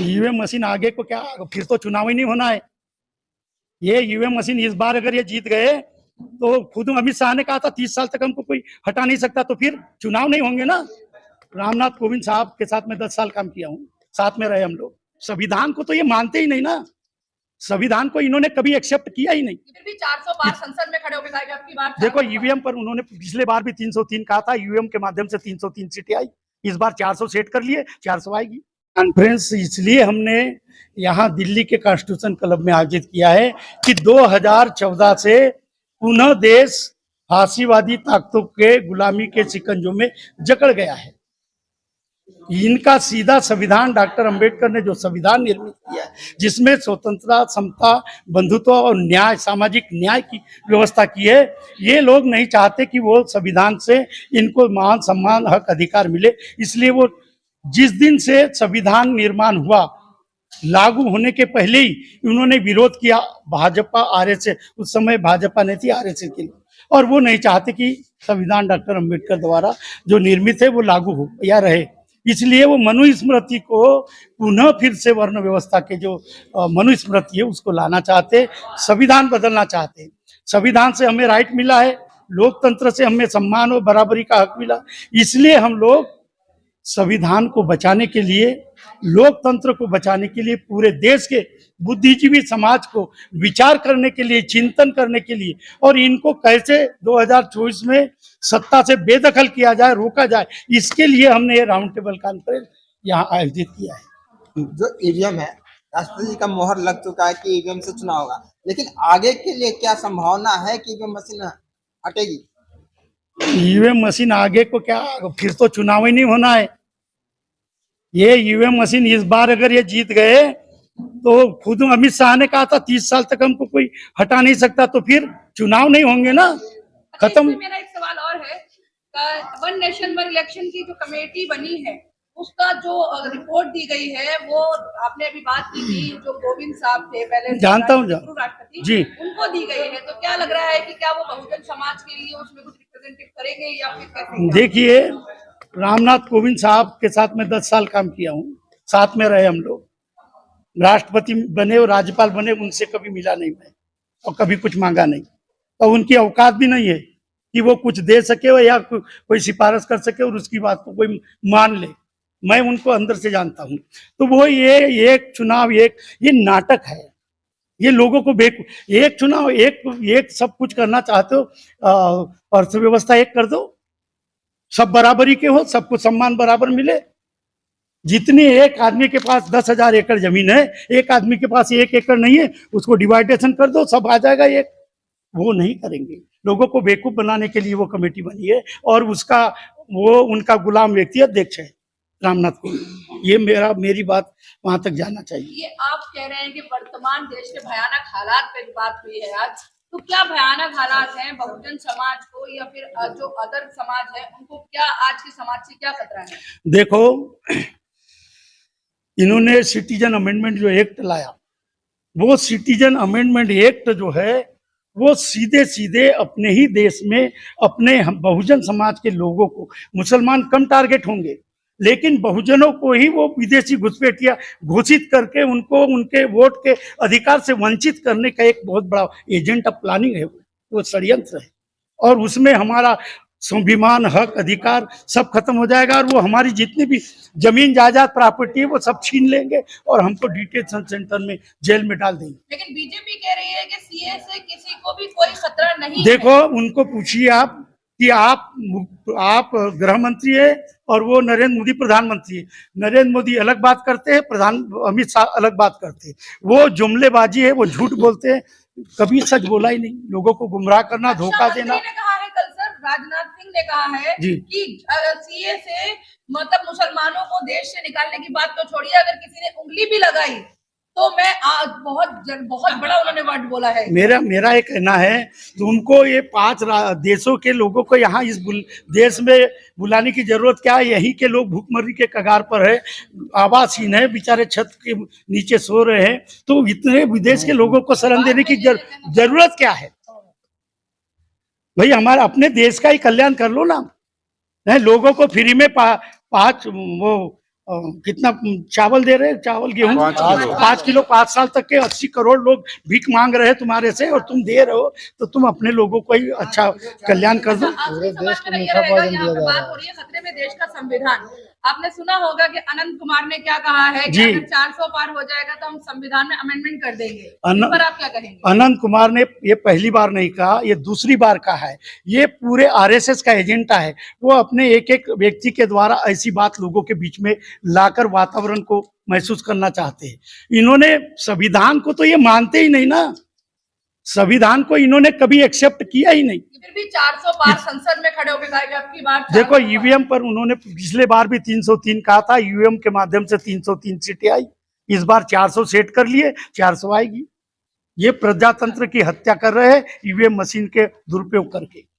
EVM machine आगे को क्या, फिर तो चुनाव ही नहीं होना है। ये ईवीएम मशीन इस बार अगर ये जीत गए तो खुद अमित शाह ने कहा था 30 साल तक हमको कोई हटा नहीं सकता, तो फिर चुनाव नहीं होंगे ना। रामनाथ कोविंद साहब के साथ मैं 10 साल काम किया हूँ, साथ में रहे हम लोग। संविधान को तो ये मानते ही नहीं ना, संविधान को इन्होंने कभी एक्सेप्ट किया ही नहीं। फिर भी 400 पार संसद में खड़े होकर कहा कि अब की बार देखो ईवीएम पर उन्होंने पिछले बार भी 303 कहा था, ईवीएम के माध्यम से 303 सीटें आई, इस बार 400 सेट कर लिए, 400 आएगी। कॉन्फ्रेंस इसलिए हमने यहाँ दिल्ली के कॉन्स्टिट्यूशन क्लब में आयोजित किया है कि 2014 से पुनः देश फांसीवादी ताकतों के गुलामी के शिकंजों में जकड़ गया है। इनका सीधा संविधान डॉक्टर अंबेडकर ने जो संविधान निर्मित किया है, जिसमें स्वतंत्रता, समता, बंधुत्व और न्याय, सामाजिक न्याय की व्यवस्था की है, ये लोग नहीं चाहते कि वो संविधान से इनको मान सम्मान हक अधिकार मिले। इसलिए वो जिस दिन से संविधान निर्माण हुआ, लागू होने के पहले ही उन्होंने विरोध किया भाजपा आरएसएस, उस समय भाजपा नहीं थी, आरएसएस के लिए, और वो नहीं चाहते कि संविधान डॉक्टर अंबेडकर द्वारा जो निर्मित है वो लागू हो या रहे। इसलिए वो मनुस्मृति को पुनः फिर से वर्ण व्यवस्था के जो मनुस्मृति है उसको लाना चाहते, संविधान बदलना चाहते। संविधान से हमें राइट मिला है, लोकतंत्र से हमें सम्मान और बराबरी का हक मिला, इसलिए हम लोग संविधान को बचाने के लिए, लोकतंत्र को बचाने के लिए, पूरे देश के बुद्धिजीवी समाज को विचार करने के लिए, चिंतन करने के लिए, और इनको कैसे 2024 में सत्ता से बेदखल किया जाए, रोका जाए, इसके लिए हमने ये राउंड टेबल कॉन्फ्रेंस यहाँ आयोजित किया है। जो ईवीएम है, राष्ट्रपति जी का मोहर लग चुका है कि ईवीएम से चुनाव होगा, लेकिन आगे के लिए क्या संभावना है कि ईवीएम मशीन हटेगी? ईवीएम मशीन आगे को क्या, फिर तो चुनाव ही नहीं होना है। ये ईवीएम मशीन इस बार अगर ये जीत गए तो खुद अमित शाह ने कहा था 30 साल तक हमको कोई हटा नहीं सकता, तो फिर चुनाव नहीं होंगे ना, खत्म। मेरा एक सवाल और है, वन नेशन वन इलेक्शन की जो कमेटी बनी है उसका जो रिपोर्ट दी गई है, वो आपने अभी बात की थी, जो गोविंद साहब थे पहले जानता हूँ राष्ट्रपति जी, उनको दी गई है, तो क्या लग रहा है कि क्या वो बहुजन समाज के लिए उसमें कुछ रिप्रेजेंटेटिव करेंगे या फिर कैसे? देखिए रामनाथ कोविंद साहब के साथ मैं 10 साल काम किया हूँ, साथ में रहे हम लोग, राष्ट्रपति बने और राज्यपाल बने, उनसे कभी मिला नहीं मैं और कभी कुछ मांगा नहीं, और उनकी औकात भी नहीं है कि वो कुछ दे सके या कोई सिफारिश कर सके और उसकी बात को कोई मान ले। मैं उनको अंदर से जानता हूँ। तो वो ये एक चुनाव, ये नाटक है, ये लोगों को एक चुनाव एक सब कुछ करना चाहते हो, अर्थव्यवस्था एक कर दो, सब बराबरी के हो, सबको सम्मान बराबर मिले। जितनी एक आदमी के पास 10,000 एकड़ जमीन है, एक आदमी के पास 1 एकड़ नहीं है, उसको डिवाइडेशन कर दो, सब आ जाएगा एक। वो नहीं करेंगे, लोगों को बेवकूफ बनाने के लिए वो कमेटी बनी है, और उसका वो उनका गुलाम व्यक्ति अध्यक्ष है रामनाथ कोविंद। ये मेरी बात वहां तक जाना चाहिए। ये आप कह रहे हैं कि वर्तमान देश के भयानक हालात पे बात हुई है आज, तो क्या भयानक हालात हैं बहुजन समाज को या फिर जो अदर समाज है उनको, क्या आज के समाज से क्या खतरा है? देखो इन्होंने सिटीजन अमेंडमेंट जो एक्ट लाया, वो सिटीजन अमेंडमेंट एक्ट जो है वो सीधे सीधे अपने ही देश में अपने बहुजन समाज के लोगों को, मुसलमान कम टारगेट होंगे, लेकिन बहुजनों को ही वो विदेशी घुसपैठिया घोषित करके उनको उनके वोट के अधिकार से वंचित करने का एक बहुत बड़ा एजेंट ऑफ प्लानिंग है, वो षड्यंत्र है, और उसमें हमारा स्वाभिमान, हक, अधिकार सब खत्म हो जाएगा, और वो हमारी जितनी भी जमीन जायदाद प्रॉपर्टी है वो सब छीन लेंगे और हमको डिटेंशन सेंटर में, जेल में डाल देंगे। लेकिन बीजेपी कह रही है कि सीए से किसी को भी कोई खतरा नहीं देखो है। उनको पूछिए आप कि आप गृह मंत्री है और वो नरेंद्र मोदी प्रधानमंत्री है। नरेंद्र मोदी अलग बात करते हैं, अमित शाह अलग बात करते हैं। वो जुमलेबाजी है, वो झूठ बोलते हैं, कभी सच बोला ही नहीं। लोगों को गुमराह करना, धोखा देना। राजनाथ सिंह ने कहा है कि सीए से मतलब मुसलमानों को देश से निकालने की बात तो छोड़िए, अगर किसी ने उंगली भी लगाई तो मैं बहुत बड़ा उन्होंने वर्ड बोला है। मेरा एक कहना है तो उनको ये 5 देशों के लोगों को यहाँ इस देश में बुलाने की जरूरत क्या है? यहीं के लोग भूखमरी के कगार पर है, आवासहीन है, बेचारे छत के नीचे सो रहे हैं, तो इतने विदेश के लोगों को शरण देने की जरूरत क्या है? भाई हमारा अपने देश का ही कल्याण कर लो ना। नहीं, लोगों को फ्री में 5 वो कितना चावल दे रहे हैं, चावल गेहूं 5 किलो। 5 किलो, 5 साल तक के 80 करोड़ लोग भीख मांग रहे हैं तुम्हारे से, और तुम दे रहे हो, तो तुम अपने लोगों को ही अच्छा कल्याण कर दो। पूरे देश को मीठा भोजन दिया जा रहा है। बात हो रही है खतरे में देश का संविधान। आपने सुना होगा कि अनंत कुमार ने क्या कहा है कि जी। अगर 400 पार हो जाएगा तो हम संविधान में अमेंडमेंट कर देंगे। अन- इस पर आप क्या कहेंगे? अनंत कुमार ने ये पहली बार नहीं कहा, ये दूसरी बार कहा है। ये पूरे आरएसएस का एजेंडा है। वो अपने एक एक व्यक्ति के द्वारा ऐसी बात लोगों के बीच में लाकर वातावरण को महसूस करना चाहते हैं। इन्होंने संविधान को तो ये मानते ही नहीं ना, संविधान को इन्होंने कभी एक्सेप्ट किया ही नहीं। फिर भी 400 पार संसद में खड़े होकर कहा कि अब की बार देखो 400 पार। ईवीएम पर उन्होंने पिछले बार भी 303 कहा था, ईवीएम के माध्यम से 303 सीटें आई। इस बार 400 सेट कर लिए, 400 आएगी। ये प्रजातंत्र की हत्या कर रहे हैं ईवीएम मशीन के दुरुपयोग करके।